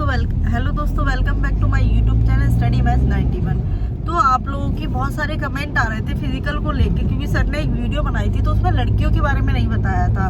Hello दोस्तों, welcome back to my YouTube channel study maths 91। तो आप लोगों की बहुत सारे कमेंट आ रहे थे फिजिकल को लेके, क्योंकि सर ने एक वीडियो बनाई थी तो उसमें लड़कियों के बारे में नहीं बताया था।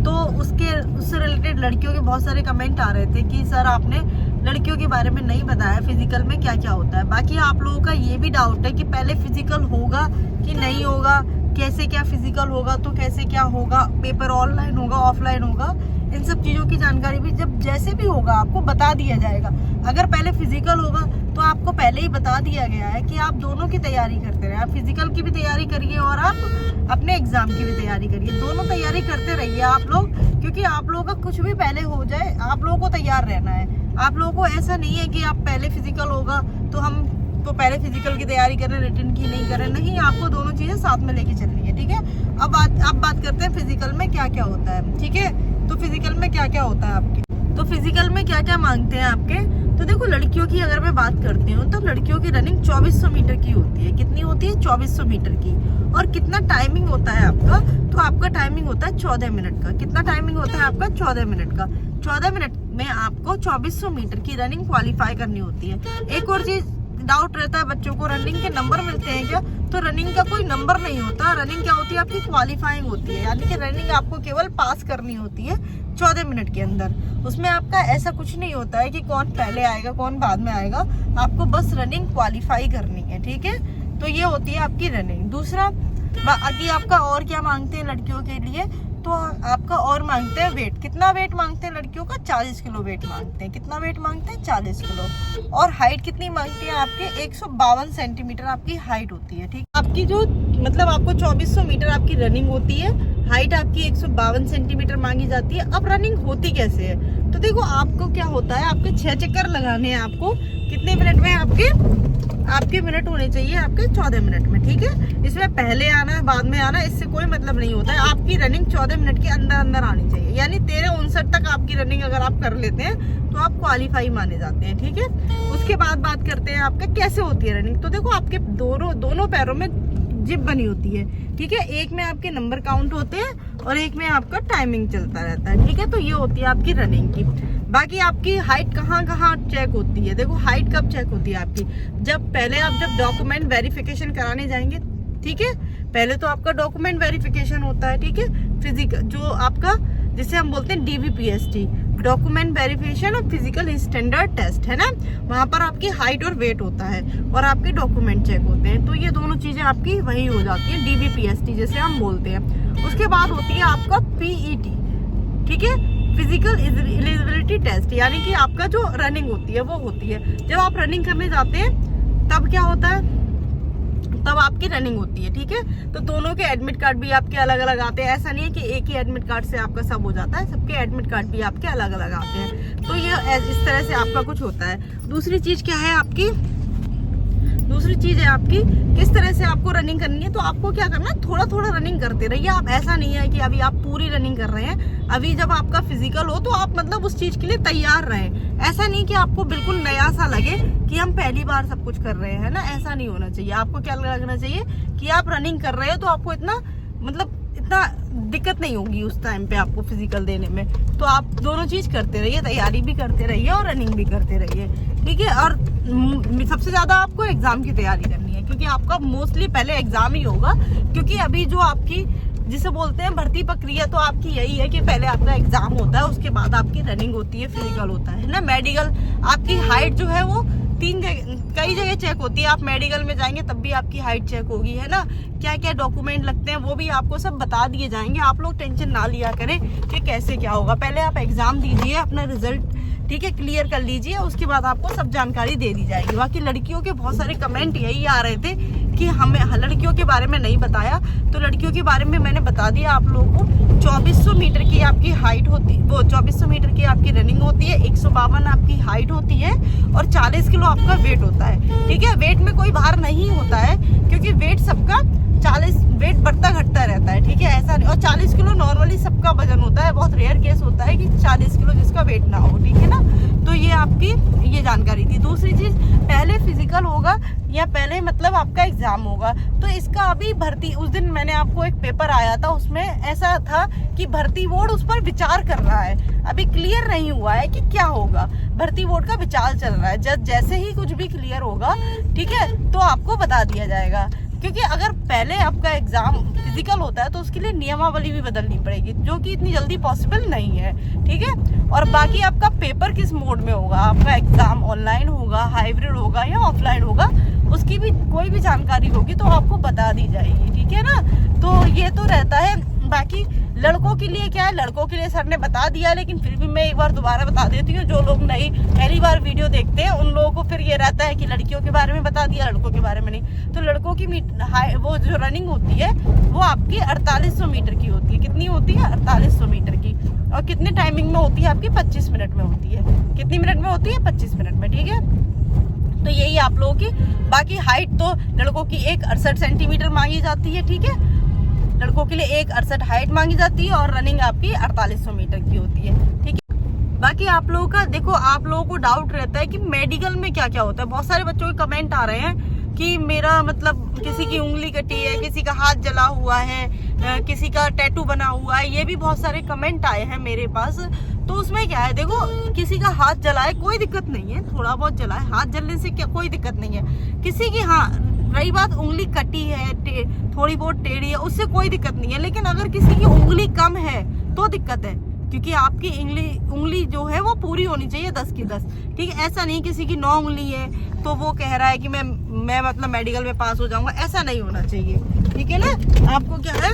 तो उससे रिलेटेड लड़कियों के बहुत सारे कमेंट आ रहे थे कि सर आपने लड़कियों के बारे में नहीं बताया फिजिकल में क्या क्या होता है। बाकी आप लोगों का ये भी डाउट है कि पहले फिजिकल होगा कि नहीं होगा, कैसे क्या फिजिकल होगा तो कैसे क्या होगा, पेपर ऑनलाइन होगा ऑफलाइन होगा, इन सब चीज़ों की जानकारी भी जब जैसे भी होगा आपको बता दिया जाएगा। अगर पहले फिजिकल होगा तो आपको पहले ही बता दिया गया है कि आप दोनों की तैयारी करते रहे, आप फिजिकल की भी तैयारी करिए और आप अपने एग्जाम की भी तैयारी करिए, दोनों तैयारी करते रहिए आप लोग, क्योंकि आप लोगों का कुछ भी पहले हो जाए आप लोगों को तैयार रहना है। आप लोगों को ऐसा नहीं है कि आप पहले फिजिकल होगा तो हम तो पहले फिजिकल की तैयारी करें, रिटन की नहीं करें, नहीं, आपको दोनों चीजें साथ में लेके चलनी है। ठीक है, अब बात करते हैं फिजिकल में क्या क्या होता है। ठीक है, तो फिजिकल में क्या क्या होता है आपके, तो फिजिकल में क्या क्या मांगते हैं आपके। तो देखो, लड़कियों की अगर मैं बात करती हूँ तो लड़कियों की रनिंग 2400 मीटर की होती है। कितनी होती है? 2400 मीटर की। और कितना टाइमिंग होता है आपका? तो आपका टाइमिंग होता है 14 मिनट का। कितना टाइमिंग होता है आपका? 14 मिनट का। 14 मिनट में आपको 2400 मीटर की रनिंग क्वालिफाई करनी होती है। एक और चीज डाउट रहता है बच्चों को, रनिंग के नंबर मिलते हैं क्या? तो रनिंग का कोई नंबर नहीं होता। रनिंग क्या होती है? आपकी क्वालिफाइंग होती है, यानी कि रनिंग आपको केवल पास करनी होती है 14 मिनट के अंदर। उसमें आपका ऐसा कुछ नहीं होता है कि कौन पहले आएगा कौन बाद में आएगा, आपको बस रनिंग क्वालिफाई करनी है। ठीक है, तो ये होती है आपकी रनिंग। दूसरा, बाकी आपका और क्या मांगते हैं लड़कियों के लिए, तो आपका और मांगते हैं वेट। कितना वेट मांगते हैं लड़कियों का? 40 किलो वेट मांगते हैं। कितना वेट मांगते हैं? 40 किलो। और हाइट कितनी मांगती है आपके? 152 सेंटीमीटर आपकी हाइट होती है। ठीक, आपकी जो मतलब आपको 2400 मीटर आपकी रनिंग होती है, हाइट आपकी 152 सेंटीमीटर मांगी जाती है। अब रनिंग होती कैसे है? तो देखो, आपको क्या होता है, आपके 6 चक्कर लगाने हैं आपको। कितने मिनट में? आपके मिनट होने चाहिए आपके 14 मिनट में। ठीक है, इसमें पहले आना बाद में आना इससे कोई मतलब नहीं होता है। आपकी रनिंग 14 मिनट के अंदर अंदर आनी चाहिए, यानी 13:59 तक आपकी रनिंग अगर आप कर लेते हैं तो आप क्वालिफाई माने जाते हैं। ठीक है, उसके बाद बात करते हैं आपका कैसे होती है रनिंग। तो देखो, आपके दोनों पैरों में जिप बनी होती है। ठीक है, एक में आपके नंबर काउंट होते हैं और एक में आपका टाइमिंग चलता रहता है। ठीक है, तो ये होती है आपकी रनिंग की। बाकी आपकी हाइट कहाँ कहाँ चेक होती है? देखो, हाइट कब चेक होती है आपकी? जब डॉक्यूमेंट वेरिफिकेशन कराने जाएंगे। ठीक है, पहले तो आपका डॉक्यूमेंट वेरिफिकेशन होता है। ठीक है, फिजिकल जो आपका जिसे हम बोलते हैं DVPST, डॉक्यूमेंट वेरिफिकेशन और फिजिकल स्टैंडर्ड टेस्ट, है ना। वहाँ पर आपकी हाइट और वेट होता है और आपके डॉक्यूमेंट चेक होते हैं। तो ये दोनों चीजें आपकी वही हो जाती है, DVPST जिसे हम बोलते हैं। उसके बाद होती है आपका PET। ठीक है, फिजिकल एलिजिबिलिटी टेस्ट, यानी कि आपका जो रनिंग होती है वो होती है जब आप रनिंग करने जाते हैं, तब क्या होता है, तब आपकी रनिंग होती है। ठीक है, तो दोनों के एडमिट कार्ड भी आपके अलग अलग आते हैं। ऐसा नहीं है कि एक ही एडमिट कार्ड से आपका सब हो जाता है, सबके एडमिट कार्ड भी आपके अलग अलग आते हैं। तो ये इस तरह से आपका कुछ होता है। दूसरी चीज है आपकी किस तरह से आपको रनिंग करनी है। तो आपको क्या करना है, थोड़ा थोड़ा रनिंग करते रहिए आप। ऐसा नहीं है कि अभी आप पूरी रनिंग कर रहे हैं। अभी जब आपका फिजिकल हो तो आप मतलब उस चीज के लिए तैयार रहें। ऐसा नहीं कि आपको बिल्कुल नया सा लगे कि हम पहली बार सब कुछ कर रहे हैं, ना, ऐसा नहीं होना चाहिए। आपको क्या लगना चाहिए कि आप रनिंग कर रहे हो तो आपको इतना दिक्कत नहीं होगी उस टाइम पे आपको फिजिकल देने में। तो आप दोनों चीज करते रहिए, तैयारी भी करते रहिए और रनिंग भी करते रहिए। ठीक है, और सबसे ज्यादा आपको एग्जाम की तैयारी करनी है, क्योंकि आपका मोस्टली पहले एग्जाम ही होगा। क्योंकि अभी जो आपकी जिसे बोलते हैं भर्ती प्रक्रिया, तो आपकी यही है कि पहले आपका एग्जाम होता है, उसके बाद आपकी रनिंग होती है, फिजिकल होता है ना। मेडिकल, आपकी हाइट जो है वो कई जगह चेक होती है। आप मेडिकल में जाएंगे तब भी आपकी हाइट चेक होगी, है ना। क्या क्या डॉक्यूमेंट लगते हैं वो भी आपको सब बता दिए जाएंगे। आप लोग टेंशन ना लिया करें कि कैसे क्या होगा। पहले आप एग्जाम दीजिए, अपना रिजल्ट ठीक है क्लियर कर लीजिए, उसके बाद आपको सब जानकारी दे दी जाएगी। बाकी लड़कियों के बहुत सारे कमेंट यही आ रहे थे कि हमें लड़कियों के बारे में नहीं बताया, तो लड़कियों के बारे में मैंने बता दिया आप लोगों को। 2400 मीटर की आपकी हाइट होती, वो 2400 मीटर की आपकी रनिंग होती है, 152 आपकी हाइट होती है और 40 किलो आपका वेट होता है। ठीक है, वेट में कोई भार नहीं होता है, क्योंकि वेट सबका 40 वेट बढ़ता घटता रहता है। ठीक है, ऐसा नहीं। और 40 किलो नॉर्मली सबका वजन होता है, बहुत रेयर केस होता है कि 40 किलो जिसका वेट ना हो। ठीक है ना, तो ये आपकी ये जानकारी थी। दूसरी चीज, पहले फिजिकल होगा या पहले मतलब आपका एग्जाम होगा, तो इसका अभी भर्ती, उस दिन मैंने आपको एक पेपर आया था, उसमें ऐसा था कि भर्ती बोर्ड उस पर विचार कर रहा है, अभी क्लियर नहीं हुआ है कि क्या होगा। भर्ती बोर्ड का विचार चल रहा है। जैसे ही कुछ भी क्लियर होगा, ठीक है, तो आपको बता दिया जाएगा। क्योंकि अगर पहले आपका एग्जाम फिजिकल होता है तो उसके लिए नियमावली भी बदलनी पड़ेगी, जो कि इतनी जल्दी पॉसिबल नहीं है, ठीक है। और बाकी आपका पेपर किस मोड में होगा, आपका एग्जाम ऑनलाइन होगा, हाइब्रिड होगा या ऑफलाइन होगा, उसकी भी कोई भी जानकारी होगी तो आपको बता दी जाएगी, ठीक है ना। तो ये तो रहता है। बाकी लड़कों के लिए क्या है, लड़कों के लिए सर ने बता दिया, लेकिन फिर भी मैं एक बार दोबारा बता देती हूँ। जो लोग नहीं पहली बार वीडियो देखते हैं उन लोगों को फिर ये रहता है कि लड़कियों के बारे में बता दिया, लड़कों के बारे में नहीं। तो लड़कों की वो जो रनिंग होती है वो आपकी 4800 मीटर की होती है। कितनी होती है? 4800 मीटर की। और कितने टाइमिंग में होती है आपकी? 25 मिनट में होती है। कितनी मिनट में होती है? 25 मिनट में, ठीक है। तो यही आप लोगों की। बाकी हाइट तो लड़कों की 168 सेंटीमीटर मांगी जाती है, ठीक है। लड़कों के लिए 168 हाइट मांगी जाती है और रनिंग आपकी 4800 मीटर की होती है, ठीक है। बाकी आप लोगों का देखो, आप लोगों को डाउट रहता है कि मेडिकल में क्या क्या होता है। बहुत सारे बच्चों के कमेंट आ रहे हैं कि मेरा मतलब किसी की उंगली कटी है, किसी का हाथ जला हुआ है, किसी का टैटू बना हुआ है। ये भी बहुत सारे कमेंट आए हैं मेरे पास। तो उसमें क्या है, देखो किसी का हाथ जला है कोई दिक्कत नहीं है, थोड़ा बहुत जला है, हाथ जलने से क्या कोई दिक्कत नहीं है। किसी की रही बात उंगली कटी है, थोड़ी बहुत टेढ़ी है, उससे कोई दिक्कत नहीं है। लेकिन अगर किसी की उंगली कम है तो दिक्कत है, क्योंकि आपकी उंगली जो है वो पूरी होनी चाहिए 10 की 10, ठीक है। ऐसा नहीं किसी की 9 उंगली है तो वो कह रहा है कि मैं मतलब मेडिकल में पास हो जाऊंगा, ऐसा नहीं होना चाहिए, ठीक है ना। आपको क्या है,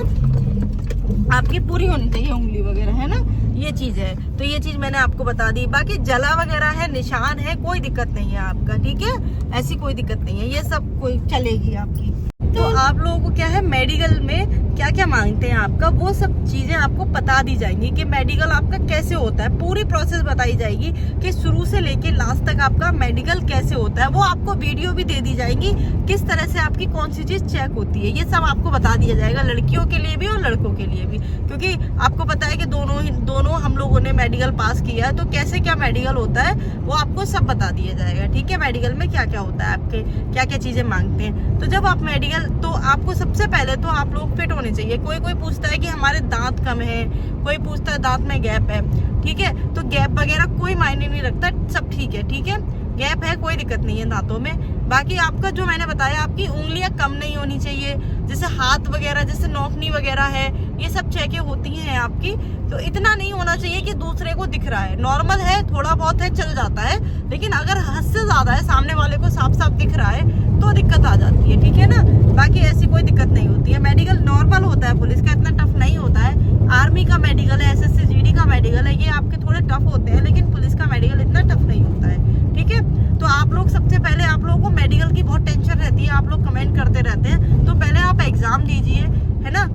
आपकी पूरी होनी चाहिए उंगली वगैरह, है ना, ये चीज है। तो ये चीज मैंने आपको बता दी। बाकी जला वगैरह है, निशान है, कोई दिक्कत नहीं है आपका, ठीक है। ऐसी कोई दिक्कत नहीं है, ये सब कोई चलेगी आपकी। तो आप लोगों को क्या है, मेडिकल में क्या क्या मांगते हैं आपका, वो सब चीजें आपको बता दी जाएंगी कि मेडिकल आपका कैसे होता है। पूरी प्रोसेस बताई जाएगी कि शुरू से लेके लास्ट तक आपका मेडिकल कैसे होता है। वो आपको वीडियो भी दे दी जाएगी, किस तरह से आपकी कौन सी चीज चेक होती है, ये सब आपको बता दिया जाएगा, लड़कियों के लिए भी और लड़कों के लिए भी। क्योंकि आपको पता है कि दोनों हम लोगों ने मेडिकल पास किया है, तो कैसे क्या मेडिकल होता है वो आपको सब बता दिया जाएगा, ठीक है। मेडिकल में क्या क्या होता है, आपके क्या क्या चीजें मांगते हैं। तो जब आप मेडिकल, तो आपको सबसे पहले तो आप लोग फिट होने चाहिए। कोई पूछता है कि हमारे दांत कम है, कोई पूछता है दांत में गैप है, ठीक है। तो गैप वगैरह कोई मायने नहीं रखता, सब ठीक है, ठीक है। गैप है कोई दिक्कत नहीं है दांतों में। बाकी आपका जो मैंने बताया, आपकी उंगलियां कम नहीं होनी चाहिए, जैसे हाथ वगैरह, जैसे नौकनी वगैरह है, ये सब चेकें होती हैं आपकी। तो इतना नहीं होना चाहिए कि दूसरे को दिख रहा है, नॉर्मल है, थोड़ा बहुत है, चल जाता है। लेकिन अगर हद से ज्यादा है, सामने वाले को साफ साफ दिख रहा है, तो दिक्कत आ जाती है, ठीक है ना। बाकी ऐसी कोई दिक्कत नहीं होती है। मेडिकल नॉर्मल होता है, पुलिस का इतना टफ नहीं होता है। आर्मी का मेडिकल है, SSC GD का मेडिकल है, ये आपके थोड़े टफ होते हैं, लेकिन पुलिस का मेडिकल इतना टफ नहीं होता है, ठीक है। तो आप लोग सबसे पहले, आप लोगों को मेडिकल की बहुत टेंशन रहती है, आप लोग कमेंट करते रहते हैं। तो पहले आप एग्जाम दीजिए, है ना,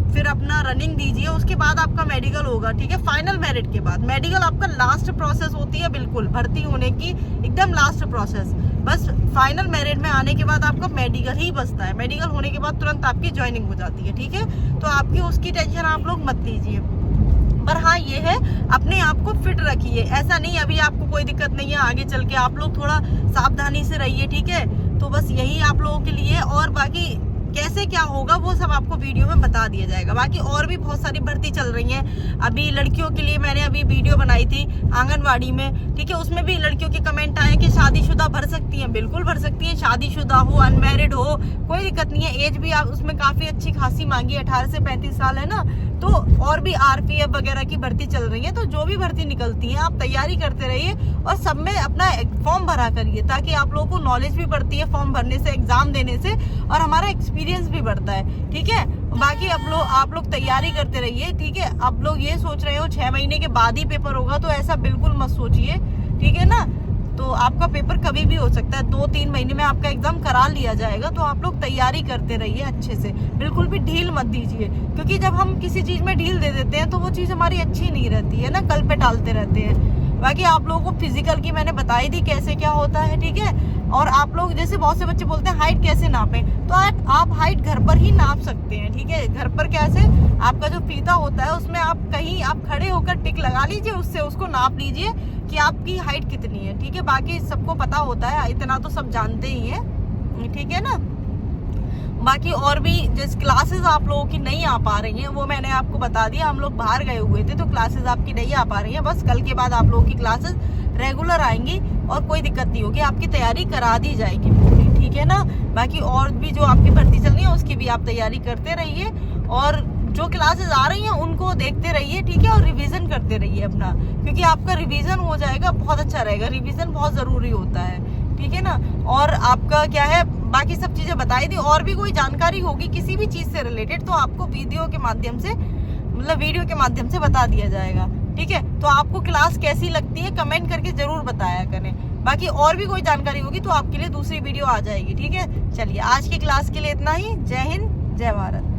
फिर अपना रनिंग दीजिए, उसके बाद आपका मेडिकल होगा, ठीक है। फाइनल मेरिट के बाद मेडिकल आपका लास्ट प्रोसेस होती है, बिल्कुल भर्ती होने की एकदम लास्ट प्रोसेस। बस फाइनल मेरिट में आने के बाद आपका मेडिकल ही बचता है। मेडिकल होने के बाद तुरंत आपकी ज्वाइनिंग हो जाती है, ठीक है। तो आपकी उसकी टेंशन आप लोग मत लीजिए। पर हाँ, ये है अपने आप को फिट रखिए। ऐसा नहीं अभी आपको कोई दिक्कत नहीं है, आगे चल के आप लोग थोड़ा सावधानी से रहिए, ठीक है। तो बस यही आप लोगों के लिए। और बाकी कैसे क्या होगा वो सब आपको वीडियो में बता दिया जाएगा। बाकी और भी बहुत सारी भर्ती चल रही है। अभी लड़कियों के लिए मैंने अभी वीडियो बनाई थी आंगनवाड़ी में, ठीक है। उसमें भी लड़कियों के कमेंट आए कि शादीशुदा भर सकती हैं। बिल्कुल भर सकती हैं, शादीशुदा हो, अनमैरिड हो, कोई दिक्कत नहीं है। एज भी आप उसमें काफी अच्छी खासी मांगी, 18 से 35 साल है ना। तो और भी RPF वगैरह की भर्ती चल रही है। तो जो भी भर्ती निकलती है आप तैयारी करते रहिए और सब में अपना फॉर्म भरा करिए, ताकि आप लोगों को नॉलेज भी बढ़ती है फॉर्म भरने से, एग्जाम देने से, और हमारा एक्सपीरियंस भी बढ़ता है, ठीक है। बाकी आप लोग तैयारी करते रहिए, ठीक है। आप लोग ये सोच रहे हो 6 महीने के बाद ही पेपर होगा, तो ऐसा बिल्कुल मत सोचिए, ठीक है ना। तो आपका पेपर कभी भी हो सकता है, 2-3 महीने में आपका एग्जाम करा लिया जाएगा। तो आप लोग तैयारी करते रहिए अच्छे से, बिल्कुल भी ढील मत दीजिए। क्योंकि जब हम किसी चीज में ढील दे देते हैं तो वो चीज हमारी अच्छी नहीं रहती है ना, कल पे टालते रहते हैं। बाकी आप लोगों को फिजिकल की मैंने बताई दी कैसे क्या होता है, ठीक है। और आप लोग जैसे बहुत से बच्चे बोलते हैं हाइट कैसे नापें, तो आप हाइट घर पर ही नाप सकते हैं, ठीक है। घर पर कैसे, आपका जो फीता होता है उसमें आप कहीं आप खड़े होकर टिक लगा लीजिए, उससे उसको नाप लीजिए कि आपकी हाइट कितनी है, ठीक है। बाकी सबको पता होता है, इतना तो सब जानते ही हैं, ठीक है ना। बाकी और भी जिस क्लासेस आप लोगों की नहीं आ पा रही हैं वो मैंने आपको बता दिया। हम लोग बाहर गए हुए थे तो क्लासेस आपकी नहीं आ पा रही हैं, बस कल के बाद आप लोगों की क्लासेस रेगुलर आएंगी और कोई दिक्कत नहीं होगी, आपकी तैयारी करा दी जाएगी पूरी, ठीक है ना। बाकी और भी जो आपकी भर्ती चल रही है उसकी भी आप तैयारी करते रहिए और जो क्लासेस आ रही हैं उनको देखते रहिए, ठीक है, और रिवीजन करते रहिए अपना, क्योंकि आपका रिवीजन हो जाएगा बहुत अच्छा रहेगा। रिवीजन बहुत जरूरी होता है, ठीक है ना। और आपका क्या है, बाकी सब चीजें बताई दी। और भी कोई जानकारी होगी किसी भी चीज से रिलेटेड तो आपको वीडियो के माध्यम से, मतलब वीडियो के माध्यम से बता दिया जाएगा, ठीक है। तो आपको क्लास कैसी लगती है कमेंट करके जरूर बताया करें। बाकी और भी कोई जानकारी होगी तो आपके लिए दूसरी वीडियो आ जाएगी, ठीक है। चलिए आज की क्लास के लिए इतना ही। जय हिंद, जय भारत।